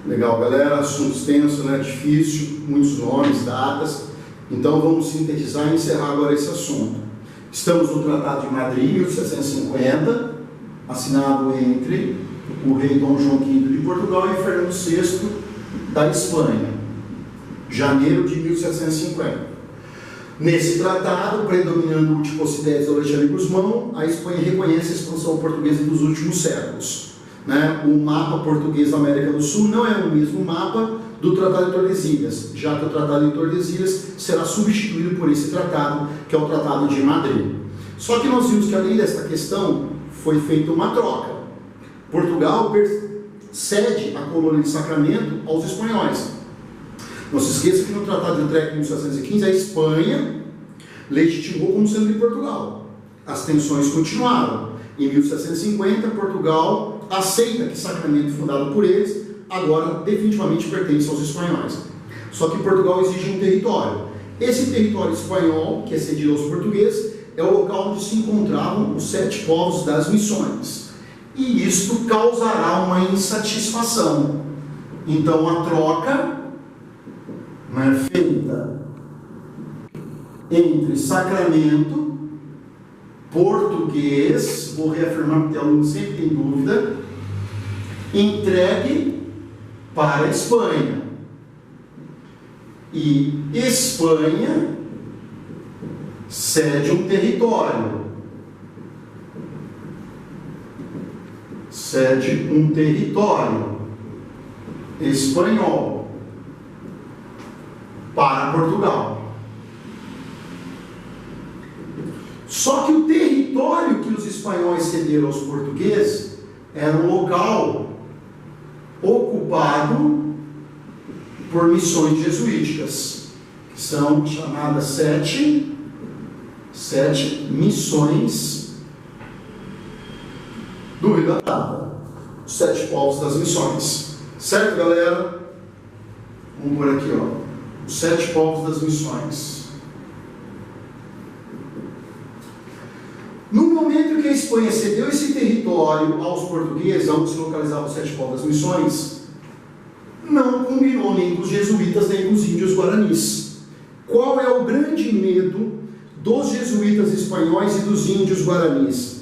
Legal, galera, assunto extenso, né? Difícil, muitos nomes, datas. Então vamos sintetizar e encerrar agora esse assunto. Estamos no Tratado de Madrid, 1750, assinado entre o rei Dom João V de Portugal e Fernando VI da Espanha, janeiro de 1750. Nesse tratado, predominando o Utipocidetes de Alexandre Gusmão, a Espanha reconhece a expansão portuguesa dos últimos séculos. O mapa português da América do Sul não é o mesmo mapa do Tratado de Tordesilhas, já que o Tratado de Tordesilhas será substituído por esse tratado, que é o Tratado de Madrid. Só que nós vimos que, além desta questão, foi feita uma troca. Portugal cede a colônia de Sacramento aos espanhóis. Não se esqueça que no Tratado de Utrecht, em 1715, a Espanha legitimou como sendo de Portugal. As tensões continuaram. Em 1750, Portugal aceita que Sacramento, fundado por eles, agora definitivamente pertence aos espanhóis. Só que Portugal exige um território. Esse território espanhol, que é cedido aos portugueses, é o local onde se encontravam os 7 povos das missões. E isto causará uma insatisfação. Então a troca feita entre Sacramento, português, vou reafirmar porque o aluno sempre tem dúvida, entregue para a Espanha. E Espanha cede um território. Cede um território espanhol para Portugal. Só que o território que os espanhóis cederam aos portugueses era um local ocupado por missões jesuíticas, que são chamadas sete missões do Rio da Prata, os 7 povos das missões. Certo, galera? Vamos por aqui, ó. Os 7 povos das missões. No momento que a Espanha cedeu esse território aos portugueses, onde se localizavam os 7 povos das missões, não combinou nem com os jesuítas, nem com os índios guaranis. Qual é o grande medo dos jesuítas espanhóis e dos índios guaranis?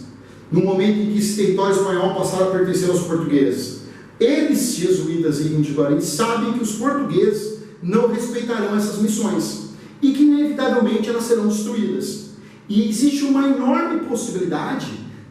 No momento em que esse território espanhol passaram a pertencer aos portugueses, eles, jesuítas e índios guaranis, sabem que os portugueses não respeitarão essas missões e que inevitavelmente elas serão destruídas. E existe uma enorme possibilidade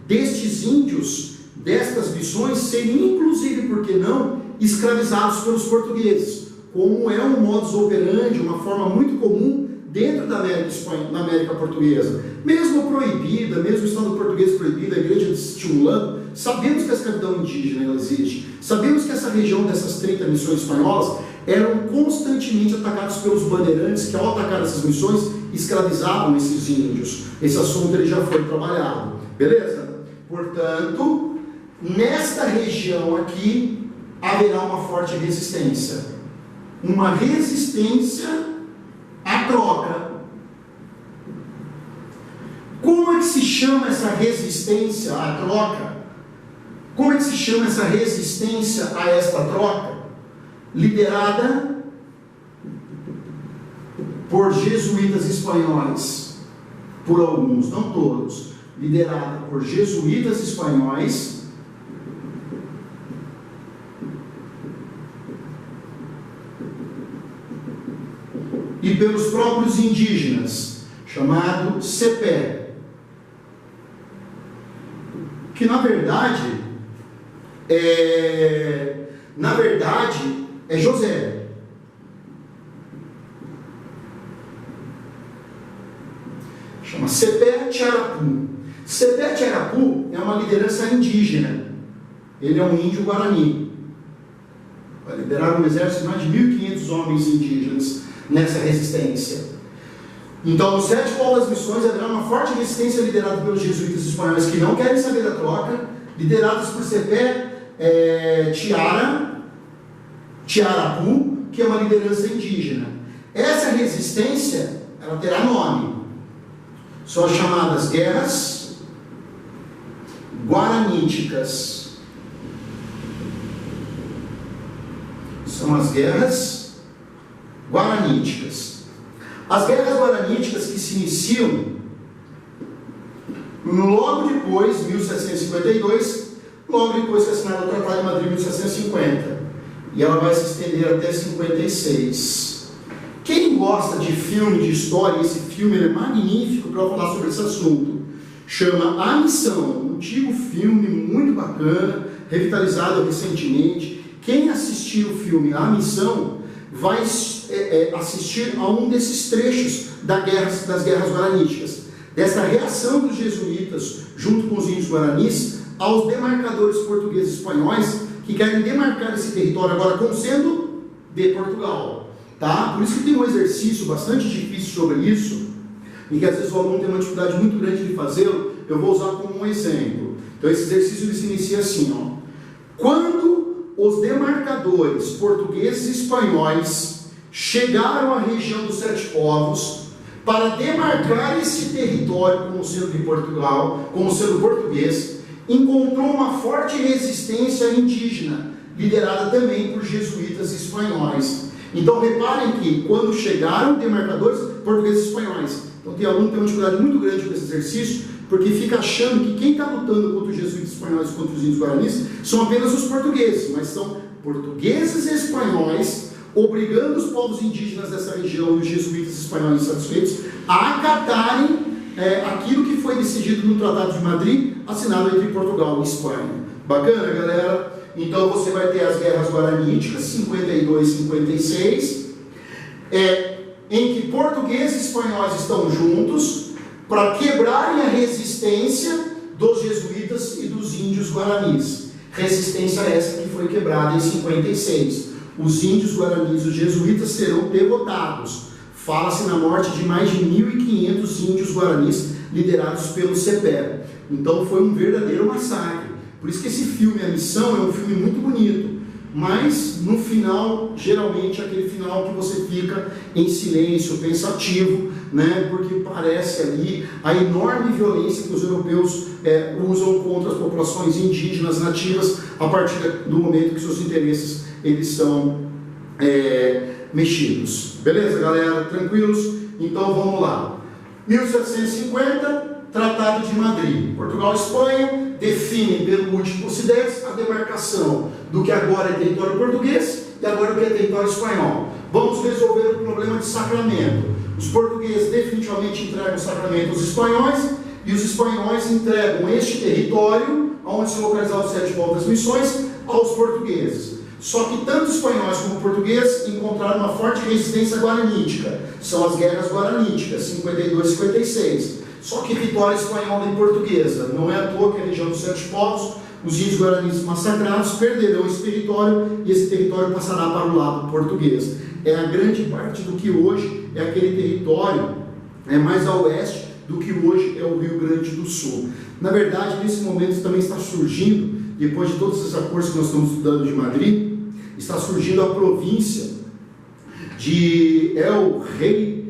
destes índios, destas missões, serem inclusive, por que não, escravizados pelos portugueses, como é um modus operandi, uma forma muito comum dentro da América Portuguesa. Mesmo proibida, mesmo o Estado português proibido, a igreja estimulando, sabemos que a escravidão indígena ela existe. Sabemos que essa região dessas 30 missões espanholas eram constantemente atacados pelos bandeirantes, que ao atacar essas missões, escravizavam esses índios. Esse assunto ele já foi trabalhado. Beleza? Portanto, nesta região aqui, haverá uma forte resistência. Uma resistência à troca. Como é que se chama essa resistência à troca? Como é que se chama essa resistência a esta troca? Liderada por jesuítas espanhóis, por alguns, não todos, liderada por jesuítas espanhóis, e pelos próprios indígenas, chamado Cepé, que na verdade é José. Chama Cepé Tiarapu. Cepé Tiarapu é uma liderança indígena. Ele é um índio guarani. Vai liderar um exército de mais de 1.500 homens indígenas nessa resistência. Então, nos 7 povos das missões haverá uma forte resistência liderada pelos jesuítas espanhóis que não querem saber da troca, liderados por Cepé Tiarapu, que é uma liderança indígena. Essa resistência, ela terá nome. São as chamadas guerras guaraníticas. São as guerras guaraníticas. As guerras guaraníticas que se iniciam logo depois, 1752, logo depois que é assinado o Tratado de Madrid, 1750. E ela vai se estender até 56. Quem gosta de filme, de história, esse filme é magnífico para falar sobre esse assunto. Chama A Missão, um antigo filme muito bacana, revitalizado recentemente. Quem assistir o filme A Missão vai assistir a um desses trechos das guerras guaraníticas, dessa reação dos jesuítas, junto com os índios guaranis, aos demarcadores portugueses e espanhóis, que querem demarcar esse território agora como sendo de Portugal. Tá? Por isso que tem um exercício bastante difícil sobre isso, e que às vezes o aluno tem uma dificuldade muito grande de fazê-lo. Eu vou usar como um exemplo. Então esse exercício ele se inicia assim, ó. Quando os demarcadores portugueses e espanhóis chegaram à região dos Sete Povos para demarcar esse território como sendo de Portugal, como sendo português, encontrou uma forte resistência indígena, liderada também por jesuítas e espanhóis. Então reparem que quando chegaram demarcadores portugueses e espanhóis, então tem aluno que tem uma dificuldade muito grande com esse exercício, porque fica achando que quem está lutando contra os jesuítas espanhóis e contra os índios guaranis são apenas os portugueses, mas são portugueses e espanhóis obrigando os povos indígenas dessa região e os jesuítas espanhóis insatisfeitos a acatarem aquilo que foi decidido no Tratado de Madrid, assinado entre Portugal e Espanha. Bacana, galera? Então você vai ter as guerras guaraníticas, 52 e 56, em que portugueses e espanhóis estão juntos para quebrarem a resistência dos jesuítas e dos índios guaranis. Resistência essa que foi quebrada em 56. Os índios guaranis e os jesuítas serão derrotados. Fala-se na morte de mais de 1.500 índios guaranis liderados pelo CEPER. Então foi um verdadeiro massacre. Por isso que esse filme, A Missão, é um filme muito bonito, mas no final, geralmente é aquele final que você fica em silêncio, pensativo, né? Porque parece ali a enorme violência que os europeus usam contra as populações indígenas nativas a partir do momento que seus interesses eles são mexidos. Beleza, galera? Tranquilos? Então vamos lá. 1750, Tratado de Madrid. Portugal e Espanha definem pelo múltiplo cidades a demarcação do que agora é território português e agora o que é território espanhol. Vamos resolver o problema de sacramento. Os portugueses definitivamente entregam o sacramento aos espanhóis e os espanhóis entregam este território, onde se localizavam os Sete Povos das Missões, aos portugueses. Só que tanto espanhóis como portugueses encontraram uma forte resistência guaranítica. São as guerras guaraníticas, 52 e 56. Só que vitória espanhola e portuguesa. Não é à toa que a região dos Sete Povos, os índios guaranis massacrados, perderão esse território e esse território passará para o lado português. É a grande parte do que hoje é aquele território mais a oeste do que hoje é o Rio Grande do Sul. Na verdade, nesse momento também está surgindo, depois de todos esses acordos que nós estamos estudando de Madrid, está surgindo a província de El-Rei,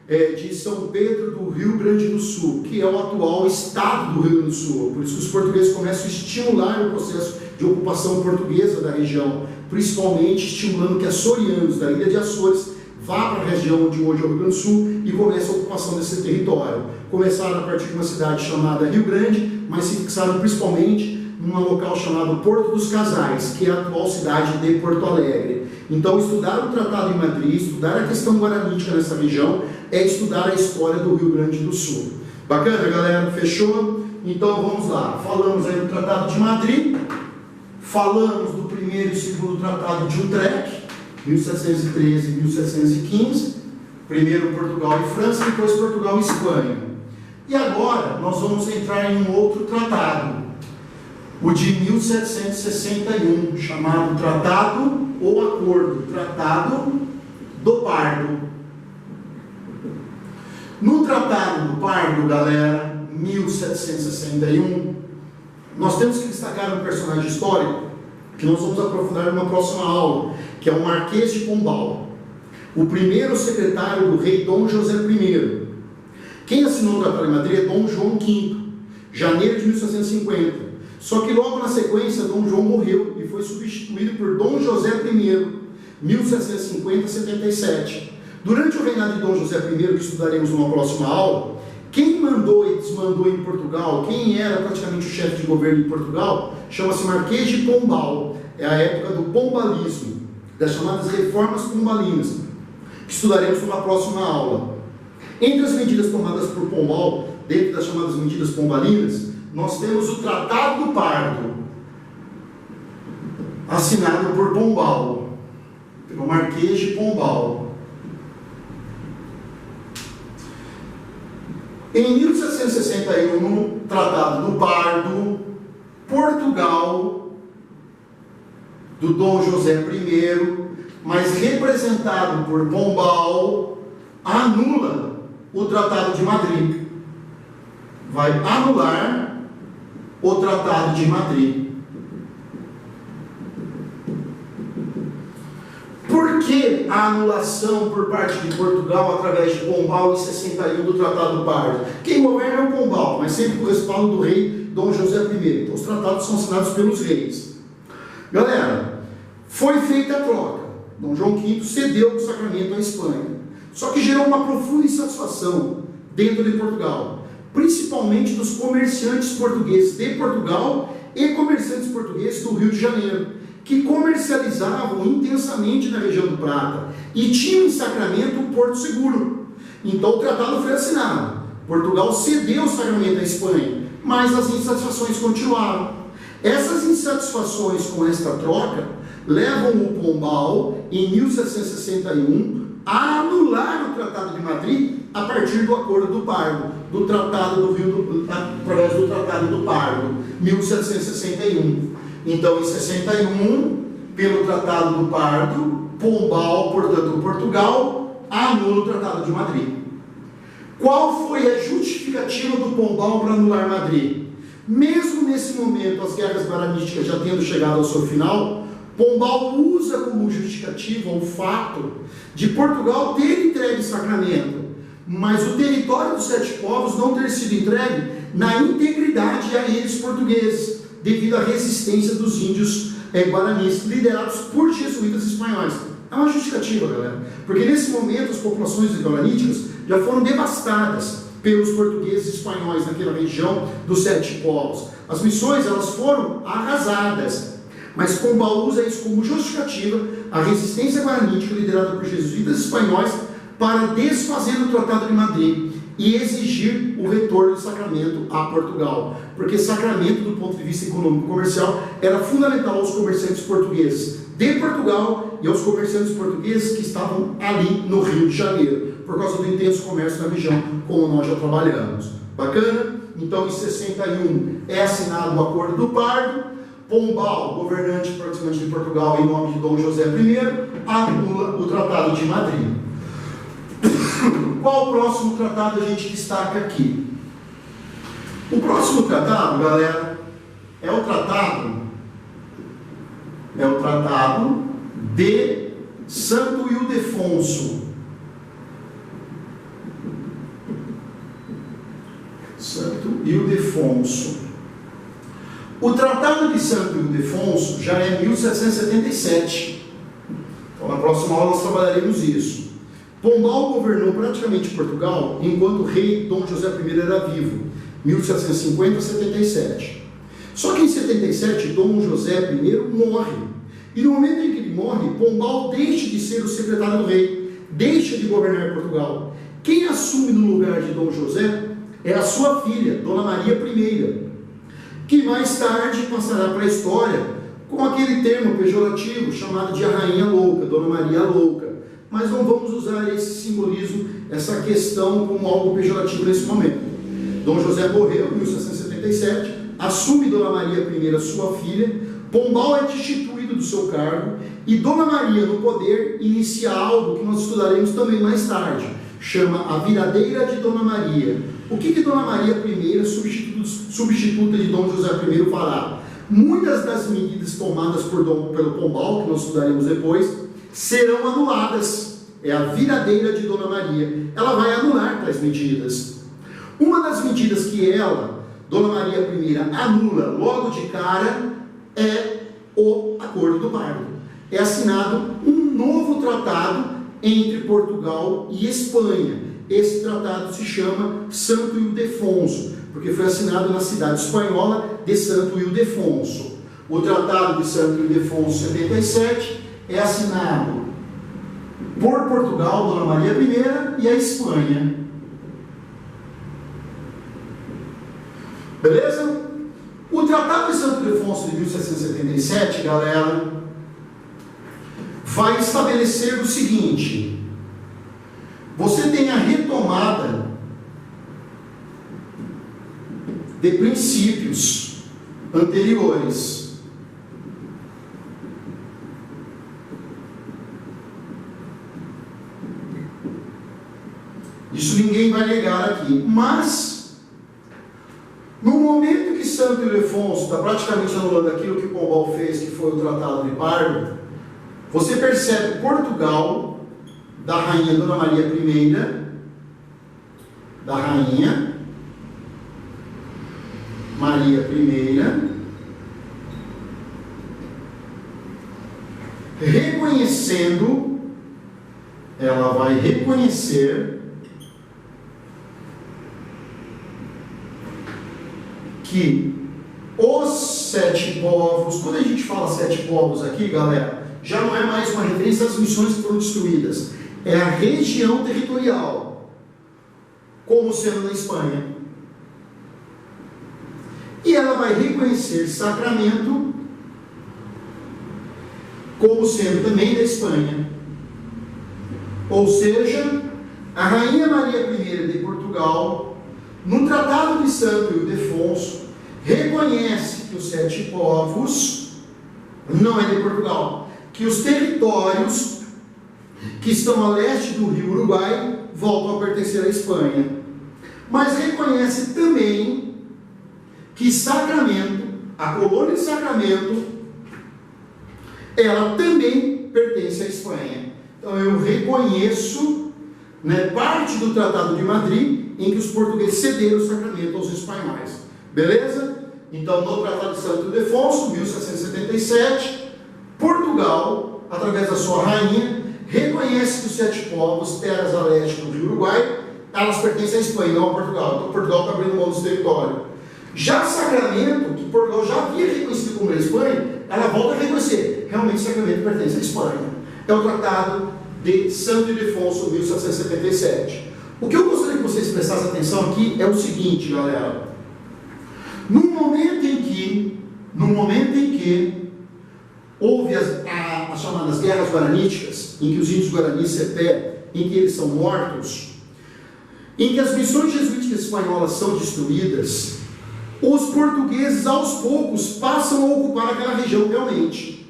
de São Pedro do Rio Grande do Sul, que é o atual estado do Rio Grande do Sul. Por isso que os portugueses começam a estimular o processo de ocupação portuguesa da região, principalmente estimulando que açorianos da ilha de Açores vá para a região de hoje é o Rio Grande do Sul e comece a ocupação desse território. Começaram a partir de uma cidade chamada Rio Grande, mas se fixaram principalmente num local chamado Porto dos Casais, que é a atual cidade de Porto Alegre. Então, estudar o Tratado de Madrid, estudar a questão guaranítica nessa região, é estudar a história do Rio Grande do Sul. Bacana, galera? Fechou? Então, vamos lá. Falamos aí do Tratado de Madrid, falamos do primeiro e segundo Tratado de Utrecht, 1713 e 1715, primeiro Portugal e França, depois Portugal e Espanha. E agora, nós vamos entrar em um outro tratado, o de 1761, chamado Tratado ou Acordo, Tratado do Pardo. No Tratado do Pardo, galera, 1761, nós temos que destacar um personagem histórico que nós vamos aprofundar numa próxima aula, que é o Marquês de Pombal, o primeiro secretário do rei Dom José I. Quem assinou o Tratado de Madrid é Dom João V, janeiro de 1750. Só que logo na sequência, Dom João morreu e foi substituído por Dom José I, 1750 a 77. Durante o reinado de Dom José I, que estudaremos numa próxima aula, quem mandou e desmandou em Portugal, quem era praticamente o chefe de governo em Portugal, chama-se Marquês de Pombal. É a época do pombalismo, das chamadas reformas pombalinas, que estudaremos numa próxima aula. Entre as medidas tomadas por Pombal, dentro das chamadas medidas pombalinas, nós temos o Tratado do Pardo, assinado por Pombal, pelo Marquês de Pombal. Em 1761, no Tratado do Pardo, Portugal, do Dom José I, mas representado por Pombal, anula o Tratado de Madrid. Vai anular o Tratado de Madrid. Por que a anulação por parte de Portugal através de Pombal em 61 do Tratado do Pardo? Quem governa é o Pombal, mas sempre com o respaldo do rei Dom José I. Então os tratados são assinados pelos reis. Galera, foi feita a troca. Dom João V cedeu o sacramento à Espanha. Só que gerou uma profunda insatisfação dentro de Portugal, principalmente dos comerciantes portugueses de Portugal e comerciantes portugueses do Rio de Janeiro, que comercializavam intensamente na região do Prata e tinham em Sacramento um porto seguro. Então o tratado foi assinado. Portugal cedeu o sacramento à Espanha, mas as insatisfações continuaram. Essas insatisfações com esta troca levam o Pombal, em 1761, a anular o Tratado de Madrid a partir do Acordo do Pardo, do Tratado do Rio, através do Tratado do Pardo, 1761. Então, em 61, pelo Tratado do Pardo, Pombal, portanto, Portugal, anula o Tratado de Madrid. Qual foi a justificativa do Pombal para anular Madrid? Mesmo nesse momento, as guerras guaraníticas já tendo chegado ao seu final, Pombal usa como justificativa o fato de Portugal ter entregue Sacramento, mas o território dos sete povos não ter sido entregue na integridade a eles portugueses, devido à resistência dos índios guaranis, liderados por jesuítas espanhóis. É uma justificativa, galera, porque nesse momento as populações guaraníticas já foram devastadas pelos portugueses e espanhóis naquela região dos sete povos. As missões, elas foram arrasadas, mas Pombal usa isso como justificativa a resistência guaranítica liderada por jesuítas espanhóis para desfazer o Tratado de Madrid e exigir o retorno de Sacramento a Portugal, porque Sacramento, do ponto de vista econômico e comercial, era fundamental aos comerciantes portugueses de Portugal e aos comerciantes portugueses que estavam ali no Rio de Janeiro, por causa do intenso comércio na região, como nós já trabalhamos. Bacana? Então, em 61 é assinado o Acordo do Pardo. Pombal, governante praticamente de Portugal, em nome de Dom José I, anula o Tratado de Madrid. Qual o próximo tratado a gente destaca aqui? O próximo tratado, galera, é o tratado de Santo Ildefonso. Santo Ildefonso. O Tratado de Santo Ildefonso já é 1777. Então, na próxima aula nós trabalharemos isso. Pombal governou praticamente Portugal enquanto o rei Dom José I era vivo, 1750 a 77. Só que em 77, Dom José I morre. E no momento em que ele morre, Pombal deixa de ser o secretário do rei, deixa de governar Portugal. Quem assume no lugar de Dom José é a sua filha, Dona Maria I, que mais tarde passará para a história com aquele termo pejorativo chamado de a Rainha Louca, Dona Maria Louca. Mas não vamos usar esse simbolismo, essa questão como algo pejorativo nesse momento. Dom José morreu em 1777, assume Dona Maria I, sua filha, Pombal é destituído do seu cargo e Dona Maria, no poder, inicia algo que nós estudaremos também mais tarde, chama a viradeira de Dona Maria. O que Dona Maria I, substituta de Dom José I, fará? Muitas das medidas tomadas pelo Pombal, que nós estudaremos depois, serão anuladas. É a viradeira de Dona Maria. Ela vai anular tais medidas. Uma das medidas que Dona Maria I, anula logo de cara é o Acordo do Pardo. É assinado um novo tratado entre Portugal e Espanha. Esse tratado se chama Santo Ildefonso, porque foi assinado na cidade espanhola de Santo Ildefonso. O Tratado de Santo Ildefonso 77 é assinado por Portugal, Dona Maria I, e a Espanha. Beleza? O Tratado de Santo Ildefonso de 1777, galera, vai estabelecer o seguinte: você tem a retomada de princípios anteriores. Isso ninguém vai negar aqui. Mas, no momento que Santo Ildefonso está praticamente anulando aquilo que Pombal fez, que foi o Tratado de Parma, você percebe Portugal, da rainha Dona Maria I, da rainha Maria I, reconhecendo, ela vai reconhecer que os 7 povos, quando a gente fala 7 povos aqui, galera, já não é mais uma referência às missões que foram destruídas, é a região territorial, como sendo na Espanha. E ela vai reconhecer Sacramento como sendo também da Espanha. Ou seja, a Rainha Maria I de Portugal, no Tratado de Santo Ildefonso, reconhece que os 7 povos, não é de Portugal, que os territórios que estão a leste do rio Uruguai voltam a pertencer à Espanha. Mas reconhece também que Sacramento, a colônia de Sacramento, ela também pertence à Espanha. Então eu reconheço, parte do Tratado de Madrid, em que os portugueses cederam o Sacramento aos espanhóis. Beleza? Então, no Tratado de Santo Ildefonso, 1777, Portugal, através da sua rainha, reconhece que os 7 povos, terras a leste do rio Uruguai, elas pertencem à Espanha, não a Portugal. Então, Portugal está abrindo mão desse território. Já Sacramento, que Portugal já havia reconhecido como a Espanha, ela volta a reconhecer. Realmente, Sacramento pertence à Espanha. É o Tratado de Santo Ildefonso, 1777. O que eu gostaria que vocês prestassem atenção aqui é o seguinte, galera. No momento em que houve as chamadas guerras guaraníticas, em que os índios guaranis Cepé, em que eles são mortos, em que as missões jesuíticas espanholas são destruídas, os portugueses aos poucos passam a ocupar aquela região realmente.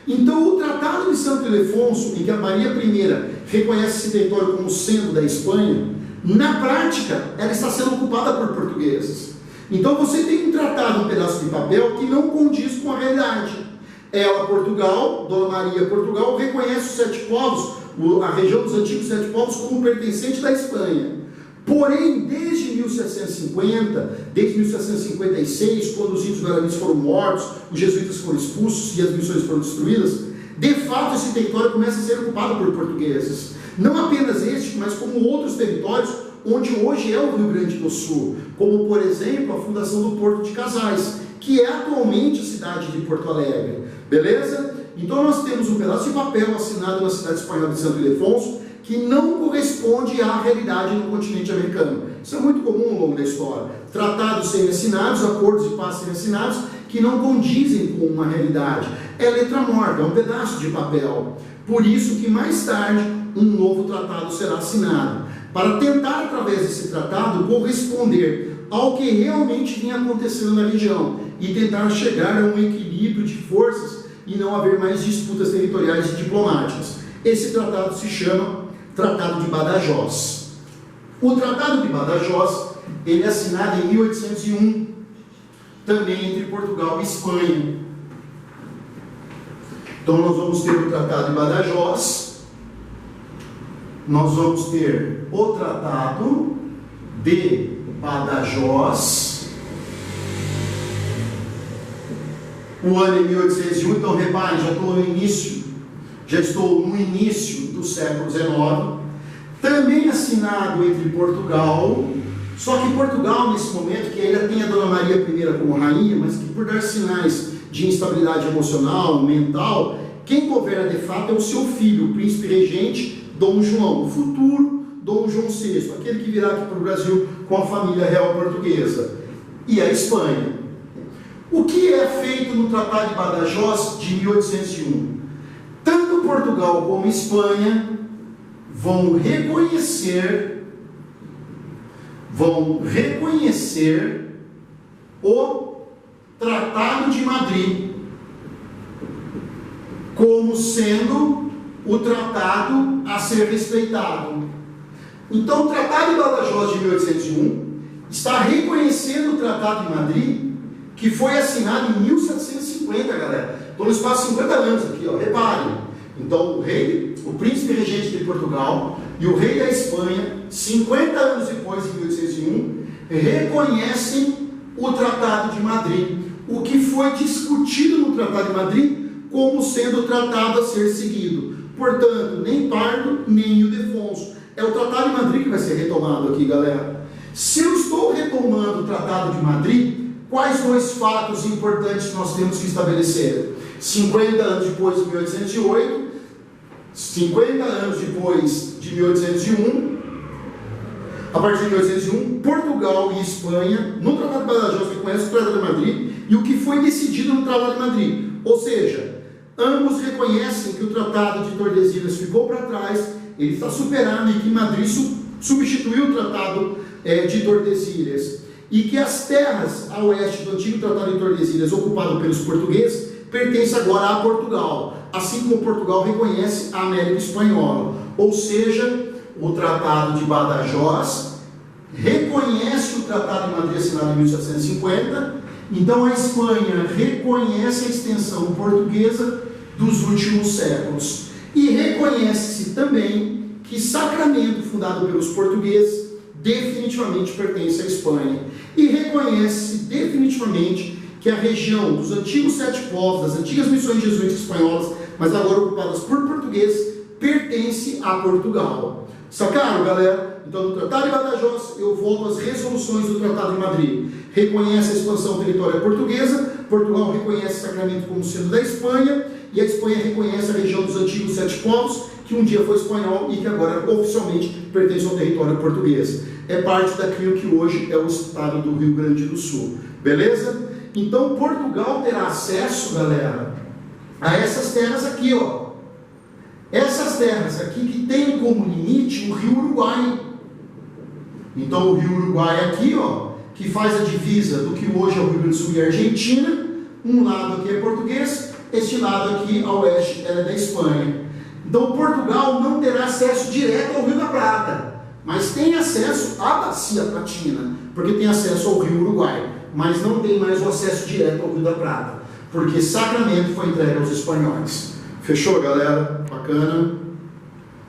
Então o Tratado de Santo Ildefonso, em que a Maria I reconhece esse território como sendo da Espanha, na prática ela está sendo ocupada por portugueses. Então você tem um tratado, um pedaço de papel que não condiz com a realidade. Ela, Portugal, Dona Maria Portugal, reconhece os 7 povos, a região dos antigos 7 povos, como pertencente da Espanha. Porém, desde 1750, desde 1756, quando os índios guaranis foram mortos, os jesuítas foram expulsos e as missões foram destruídas, de fato esse território começa a ser ocupado por portugueses. Não apenas este, mas como outros territórios onde hoje é o Rio Grande do Sul, como por exemplo a fundação do Porto de Casais, que é atualmente a cidade de Porto Alegre. Beleza? Então nós temos um pedaço de papel assinado na cidade espanhola de Santo Ildefonso que não corresponde à realidade no continente americano. Isso é muito comum ao longo da história. Tratados semi-assinados, acordos de paz semi-assinados, que não condizem com uma realidade. É letra morta, é um pedaço de papel. Por isso que mais tarde um novo tratado será assinado, para tentar, através desse tratado, corresponder ao que realmente vinha acontecendo na região e tentar chegar a um equilíbrio de forças e não haver mais disputas territoriais e diplomáticas. Esse tratado se chama Tratado de Badajoz. O Tratado de Badajoz, ele é assinado em 1801, também entre Portugal e Espanha. Então nós vamos ter o Tratado de Badajoz, nós vamos ter o Tratado de Badajoz, o ano é 1801, então reparem, já estou no início, já estou no início do século XIX, também assinado entre Portugal, só que Portugal, nesse momento, que ainda tem a Dona Maria I como rainha, mas que por dar sinais de instabilidade emocional, mental, quem governa de fato é o seu filho, o príncipe regente Dom João, o futuro Dom João VI, aquele que virá aqui para o Brasil com a família real portuguesa, e a Espanha. O que é feito no Tratado de Badajoz de 1801? Tanto Portugal como Espanha vão reconhecer o Tratado de Madrid como sendo o tratado a ser respeitado. Então, o Tratado de Badajoz de 1801 está reconhecendo o Tratado de Madrid, que foi assinado em 1750, galera. Estou no espaço de 50 anos aqui, ó, reparem. Então, o príncipe regente de Portugal e o rei da Espanha, 50 anos depois, em 1801, reconhecem o Tratado de Madrid. O que foi discutido no Tratado de Madrid como sendo o tratado a ser seguido. Portanto, nem Pardo, nem Ildefonso. É o Tratado de Madrid que vai ser retomado aqui, galera. Se eu estou retomando o Tratado de Madrid, quais dois fatos importantes nós temos que estabelecer? 50 anos depois de 1808, 50 anos depois de 1801, a partir de 1801, Portugal e Espanha, no Tratado de Badajoz, reconhecem o Tratado de Madrid e o que foi decidido no Tratado de Madrid. Ou seja, ambos reconhecem que o Tratado de Tordesilhas ficou para trás, ele está superado e que Madrid substituiu o Tratado de Tordesilhas. E que as terras a oeste do antigo Tratado de Tordesilhas, ocupado pelos portugueses, pertence agora a Portugal, assim como Portugal reconhece a América Espanhola. Ou seja, o Tratado de Badajoz reconhece o Tratado de Madrid assinado em 1750, então a Espanha reconhece a extensão portuguesa dos últimos séculos. E reconhece-se também que Sacramento, fundado pelos portugueses, definitivamente pertence à Espanha. E reconhece-se definitivamente que a região dos antigos sete povos, das antigas missões jesuíticas espanholas, mas agora ocupadas por portugueses, pertence a Portugal. Sacaram, galera? Então, no Tratado de Badajoz, eu volto às resoluções do Tratado de Madrid. Reconhece a expansão territorial portuguesa, Portugal reconhece Sacramento como sendo da Espanha, e a Espanha reconhece a região dos antigos sete povos, que um dia foi espanhol e que agora oficialmente pertence ao território português. É parte daquilo que hoje é o estado do Rio Grande do Sul. Beleza? Então, Portugal terá acesso, galera, a essas terras aqui, ó. Essas terras aqui que tem como limite o Rio Uruguai. Então, o Rio Uruguai aqui, ó, que faz a divisa do que hoje é o Rio Grande do Sul e a Argentina. Um lado aqui é português, este lado aqui, a oeste, é da Espanha. Então, Portugal não terá acesso direto ao Rio da Prata, mas tem acesso à Bacia Platina, porque tem acesso ao Rio Uruguai, mas não tem mais o acesso direto ao Rio da Prata, porque Sacramento foi entregue aos espanhóis. Fechou, galera? Bacana?